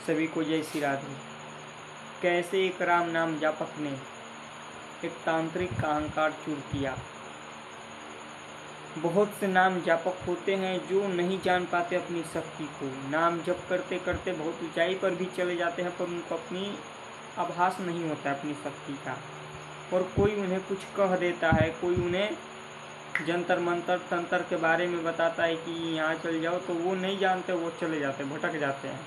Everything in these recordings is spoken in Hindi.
सभी को जय श्री राधे। कैसे एक राम नाम जापक ने एक तांत्रिक का अहंकार चूर किया। बहुत से नाम जापक होते हैं जो नहीं जान पाते अपनी शक्ति को। नाम जप करते करते बहुत ऊंचाई पर भी चले जाते हैं, पर उनको अपनी आभास नहीं होता अपनी शक्ति का। और कोई उन्हें कुछ कह देता है, कोई उन्हें जंतर मंतर तंत्र के बारे में बताता है कि यहाँ चल जाओ, तो वो नहीं जानते, वो चले जाते, भटक जाते हैं।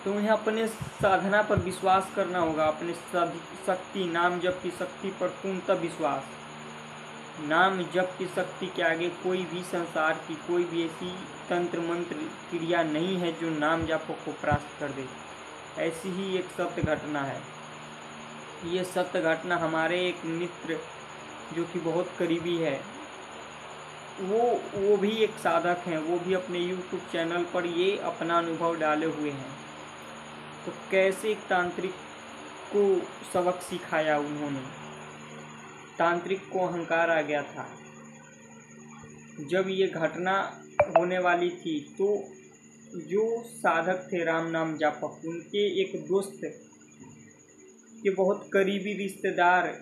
तो उन्हें अपने साधना पर विश्वास करना होगा, अपनी शक्ति, नाम जप की शक्ति पर पूर्णतः विश्वास। नाम जप की शक्ति के आगे कोई भी संसार की कोई भी ऐसी तंत्र मंत्र क्रिया नहीं है जो नाम जप को परास्त कर दे। ऐसी ही एक सत्य घटना है। ये सत्य घटना हमारे एक मित्र जो कि बहुत करीबी है, वो भी एक साधक हैं, वो भी अपने YouTube चैनल पर ये अपना अनुभव डाले हुए हैं। तो कैसे एक तांत्रिक को सबक सिखाया उन्होंने। तांत्रिक को अहंकार आ गया था। जब ये घटना होने वाली थी तो जो साधक थे राम नाम जापक, उनके एक दोस्त के बहुत करीबी रिश्तेदार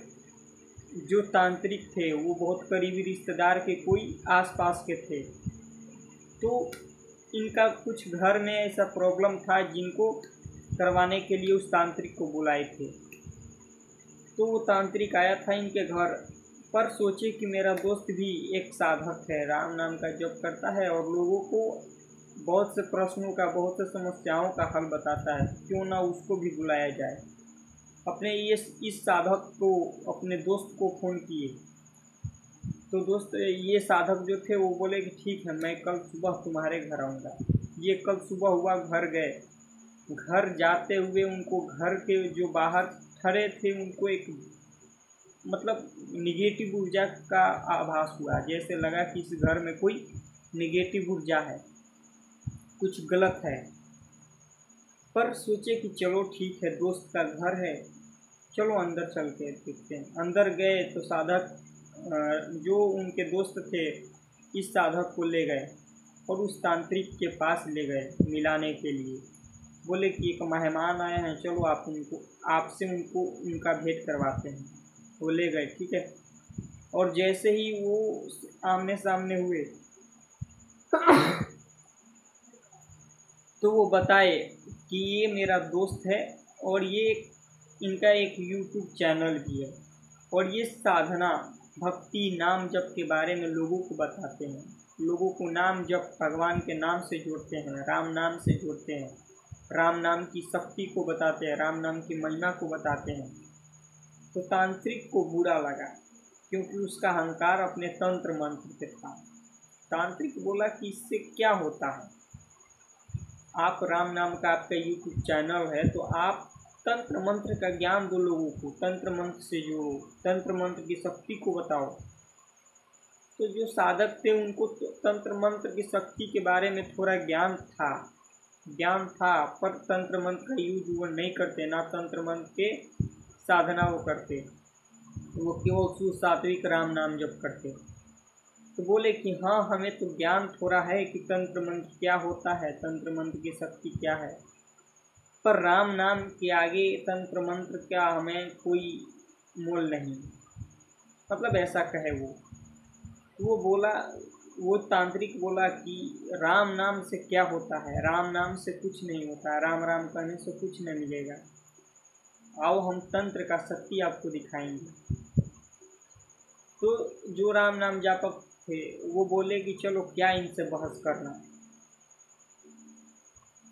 जो तांत्रिक थे, वो बहुत करीबी रिश्तेदार के कोई आसपास के थे। तो इनका कुछ घर में ऐसा प्रॉब्लम था जिनको करवाने के लिए उस तांत्रिक को बुलाए थे। तो वो तांत्रिक आया था इनके घर पर। सोचे कि मेरा दोस्त भी एक साधक है, राम नाम का जप करता है और लोगों को बहुत से प्रश्नों का, बहुत से समस्याओं का हल बताता है, क्यों ना उसको भी बुलाया जाए। अपने इस साधक को, अपने दोस्त को फ़ोन किए। तो दोस्त, ये साधक जो थे वो बोले कि ठीक है, मैं कल सुबह तुम्हारे घर आऊँगा। ये कल सुबह हुआ, घर गए। घर जाते हुए उनको घर के जो बाहर खड़े थे उनको एक मतलब निगेटिव ऊर्जा का आभास हुआ। जैसे लगा कि इस घर में कोई निगेटिव ऊर्जा है, कुछ गलत है। पर सोचे कि चलो ठीक है, दोस्त का घर है, चलो अंदर चल के देखते हैं। अंदर गए तो साधक जो उनके दोस्त थे इस साधक को ले गए और उस तांत्रिक के पास ले गए मिलाने के लिए। बोले कि एक मेहमान आए हैं, चलो आपसे उनका भेंट करवाते हैं। वो ले गए, ठीक है। और जैसे ही वो आमने सामने हुए तो वो बताए कि ये मेरा दोस्त है और ये इनका एक YouTube चैनल भी है और ये साधना, भक्ति, नाम जप के बारे में लोगों को बताते हैं। लोगों को नाम जप, भगवान के नाम से जोड़ते हैं, राम नाम से जोड़ते हैं, राम नाम की शक्ति को बताते हैं, राम नाम की महिमा को बताते हैं। तो तांत्रिक को बुरा लगा क्योंकि उसका अहंकार अपने तंत्र मंत्र पे था। तांत्रिक बोला कि इससे क्या होता है, आप राम नाम का आपका YouTube चैनल है तो आप तंत्र मंत्र का ज्ञान दो लोगों को, तंत्र मंत्र से जोड़ो, तंत्र मंत्र की शक्ति को बताओ। तो जो साधक थे उनको तो तंत्र मंत्र की शक्ति के बारे में थोड़ा ज्ञान था, पर तंत्र मंत्र का यूज वो नहीं करते, ना तंत्र मंत्र के साधना वो करते, वो केवल सात्विक राम नाम जप करते। तो बोले कि हाँ, हमें तो ज्ञान थोड़ा है कि तंत्र मंत्र क्या होता है, तंत्र मंत्र की शक्ति क्या है, पर राम नाम के आगे तंत्र मंत्र का हमें कोई मोल नहीं। मतलब ऐसा कहे वो। तो वो तांत्रिक बोला कि राम नाम से क्या होता है, राम नाम से कुछ नहीं होता, राम राम कहने से कुछ नहीं मिलेगा। आओ हम तंत्र का शक्ति आपको दिखाएंगे। तो जो राम नाम जापक थे वो बोले कि चलो क्या इनसे बहस करना।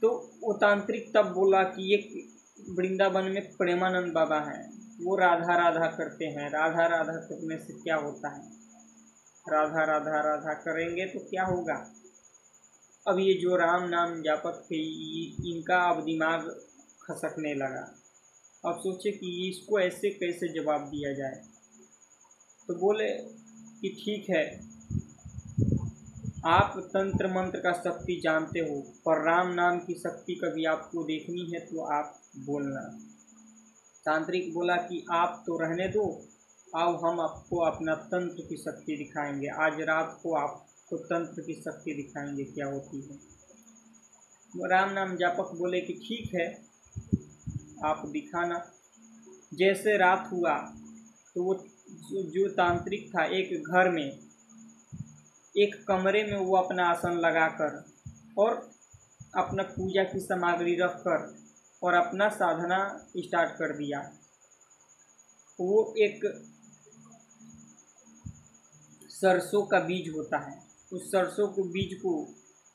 तो वो तांत्रिक तब बोला कि एक वृंदावन में प्रेमानंद बाबा हैं, वो राधा राधा करते हैं, राधा राधा करने से क्या होता है, राधा राधा राधा करेंगे तो क्या होगा। अब ये जो राम नाम जापक थे इनका अब दिमाग खसकने लगा। अब सोचे कि इसको ऐसे कैसे जवाब दिया जाए। तो बोले कि ठीक है, आप तंत्र मंत्र का शक्ति जानते हो, पर राम नाम की शक्ति कभी आपको देखनी है तो आप बोलना। तांत्रिक बोला कि आप तो रहने दो, आओ हम आपको अपना तंत्र की शक्ति दिखाएंगे। आज रात को आपको तंत्र की शक्ति दिखाएंगे क्या होती है। राम नाम जापक बोले कि ठीक है, आप दिखाना। जैसे रात हुआ तो वो जो तांत्रिक था एक घर में, एक कमरे में वो अपना आसन लगाकर और अपना पूजा की सामग्री रखकर और अपना साधना स्टार्ट कर दिया। वो एक सरसों का बीज होता है, उस सरसों के बीज को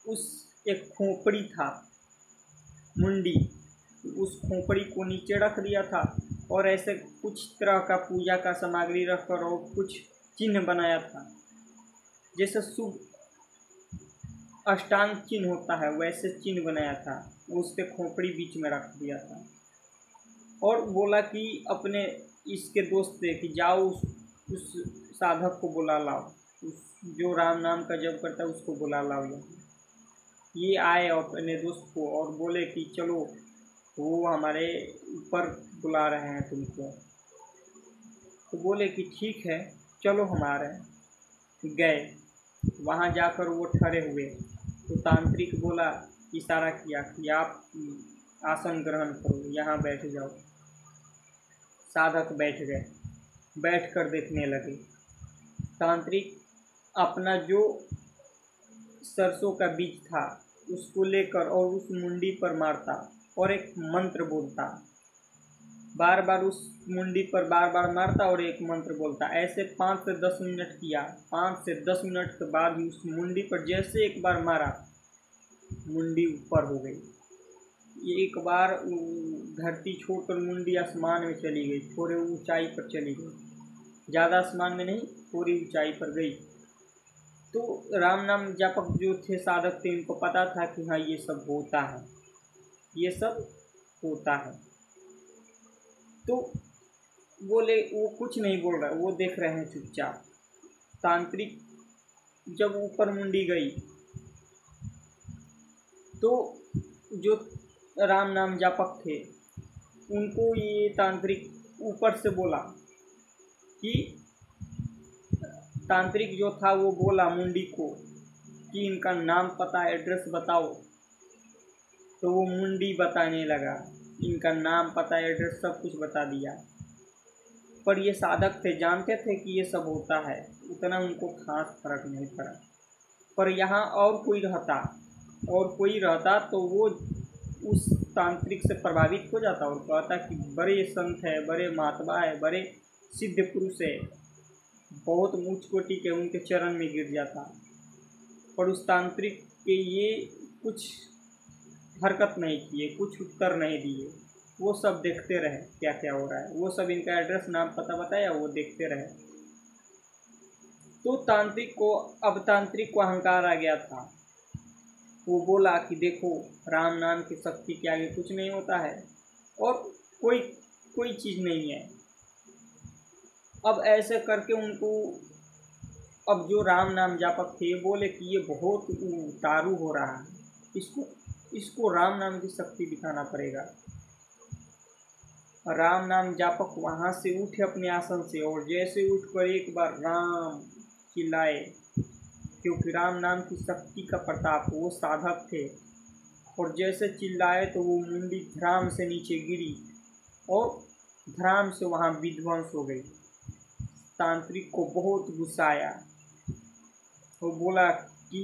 उस एक खोपड़ी था, मुंडी, उस खोपड़ी को नीचे रख दिया था और ऐसे कुछ तरह का पूजा का सामग्री रखकर और कुछ चिन्ह बनाया था। जैसे शुभ अष्टांग चिन्ह होता है वैसे चिन्ह बनाया था, उसके खोपड़ी बीच में रख दिया था और बोला कि अपने इसके दोस्त से कि जाओ उस साधक को बुला लाओ, उस जो राम नाम का जप करता है उसको बुला लाओ। ये आए अपने दोस्त को और बोले कि चलो वो हमारे ऊपर बुला रहे हैं तुमको। तो बोले कि ठीक है चलो हमारे। गए, वहाँ जाकर वो ठहरे हुए तो तांत्रिक बोला, इशारा किया कि आप आसन ग्रहण करो, यहाँ बैठ जाओ। साधक बैठ गए, बैठकर देखने लगे। तांत्रिक अपना जो सरसों का बीज था उसको लेकर और उस मुंडी पर मारता और एक मंत्र बोलता, बार बार उस मुंडी पर बार बार मारता और एक मंत्र बोलता। ऐसे 5 से 10 मिनट किया। 5 से 10 मिनट के बाद उस मुंडी पर जैसे एक बार मारा, मुंडी ऊपर हो गई। एक बार धरती छोड़कर मुंडी आसमान में चली गई, थोड़े ऊंचाई पर चली गई, ज़्यादा आसमान में नहीं, थोड़ी ऊंचाई पर गई। तो राम नाम जापक जो थे साधक थे, इनको पता था कि हाँ ये सब होता है, ये सब होता है। तो बोले, वो कुछ नहीं बोल रहा, वो देख रहे हैं चुपचाप। तांत्रिक जब ऊपर मुंडी गई तो जो राम नाम जापक थे उनको ये तांत्रिक ऊपर से बोला कि तांत्रिक जो था वो बोला मुंडी को कि इनका नाम पता एड्रेस बताओ। तो वो मुंडी बताने लगा, इनका नाम पता एड्रेस सब कुछ बता दिया। पर ये साधक थे, जानते थे कि ये सब होता है, उतना उनको खास फर्क नहीं पड़ा। पर यहाँ और कोई रहता तो वो उस तांत्रिक से प्रभावित हो जाता और कहता कि बड़े संत है, बड़े महात्मा है, बड़े सिद्ध पुरुष है, बहुत ऊंच कोटि के, उनके चरण में गिर जाता। पर उस तांत्रिक के ये कुछ हरकत नहीं किए, कुछ उत्तर नहीं दिए, वो सब देखते रहे क्या क्या हो रहा है। वो सब इनका एड्रेस नाम पता बताया, वो देखते रहे। तो तांत्रिक को अहंकार आ गया था। वो बोला कि देखो, राम नाम की शक्ति के आगे कुछ नहीं होता है और कोई चीज़ नहीं है। अब ऐसे करके उनको, अब जो राम नाम जापक थे बोले कि ये बहुत उतारू हो रहा है, इसको राम नाम की शक्ति दिखाना पड़ेगा। राम नाम जापक वहाँ से उठे अपने आसन से और जैसे उठकर एक बार राम चिल्लाए, क्योंकि राम नाम की शक्ति का प्रताप, वो साधक थे। और जैसे चिल्लाए तो वो मुंडी धराम से नीचे गिरी और धराम से वहाँ विध्वंस हो गई। तांत्रिक को बहुत गुस्सा आया, वो बोला कि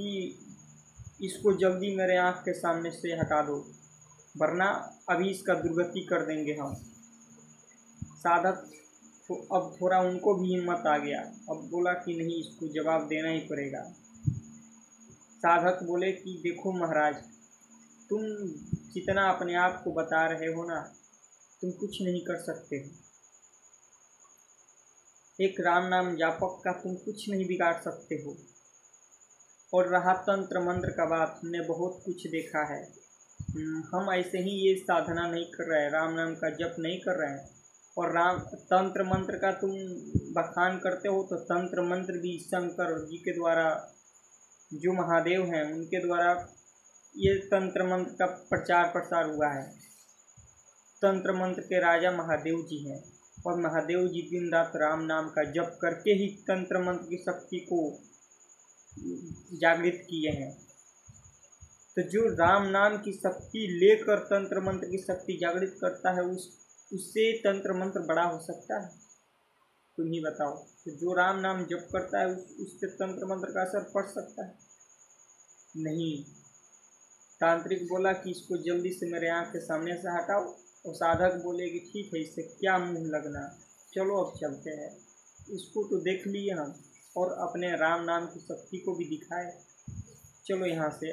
इसको जल्दी मेरे आँख के सामने से हटा दो, वरना अभी इसका दुर्गति कर देंगे हम। साधक तो अब थोड़ा उनको भी हिम्मत आ गया, अब बोला कि नहीं, इसको जवाब देना ही पड़ेगा। साधक बोले कि देखो महाराज, तुम जितना अपने आप को बता रहे हो ना, तुम कुछ नहीं कर सकते हो। एक राम नाम जापक का तुम कुछ नहीं बिगाड़ सकते हो। और रहा तंत्र मंत्र का बात, हमने बहुत कुछ देखा है। हम ऐसे ही ये साधना नहीं कर रहे हैं, राम नाम का जप नहीं कर रहे हैं। और राम तंत्र मंत्र का तुम बखान करते हो, तो तंत्र मंत्र भी शंकर जी के द्वारा, जो महादेव हैं उनके द्वारा ये तंत्र मंत्र का प्रचार प्रसार हुआ है। तंत्र मंत्र के राजा महादेव जी हैं और महादेव जी दिन रात राम नाम का जप करके ही तंत्र मंत्र की शक्ति को जागृत किए हैं। तो जो राम नाम की शक्ति लेकर तंत्र मंत्र की शक्ति जागृत करता है उससे तंत्र मंत्र बड़ा हो सकता है? तुम ही बताओ। तो जो राम नाम जप करता है उस पर तंत्र मंत्र का असर पड़ सकता है? नहीं। तांत्रिक बोला कि इसको जल्दी से मेरे आँख के सामने से हटाओ, और साधक बोले कि ठीक है, इससे क्या मुंह लगना, चलो अब चलते हैं। इसको तो देख लिए हम, और अपने राम नाम की शक्ति को भी दिखाए। चलो यहाँ से।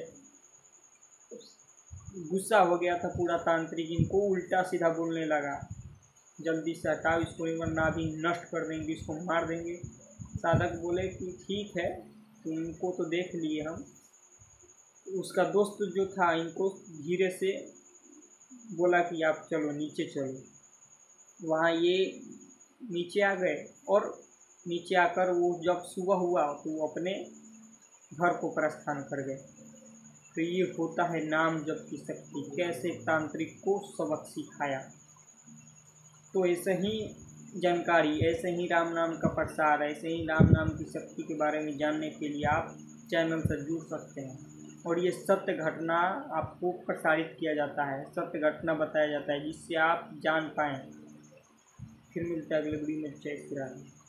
गुस्सा हो गया था पूरा तांत्रिक, इनको उल्टा सीधा बोलने लगा, जल्दी से हटाओ इसको, वरना अभी नष्ट कर देंगे, इसको मार देंगे। साधक बोले कि ठीक है, तो इनको तो देख लिए हम। उसका दोस्त जो था इनको धीरे से बोला कि आप चलो नीचे चलो। वहाँ ये नीचे आ गए, और नीचे आकर वो जब सुबह हुआ तो वो अपने घर को प्रस्थान कर गए। तो ये होता है नाम जप की शक्ति, कैसे तांत्रिक को सबक सिखाया। तो ऐसे ही जानकारी, ऐसे ही राम नाम का प्रसार, ऐसे ही राम नाम की शक्ति के बारे में जानने के लिए आप चैनल से जुड़ सकते हैं। और ये सत्य घटना आपको प्रसारित किया जाता है, सत्य घटना बताया जाता है, जिससे आप जान पाएँ। फिर मिलता है अगले वीडियो में। जय श्री राम।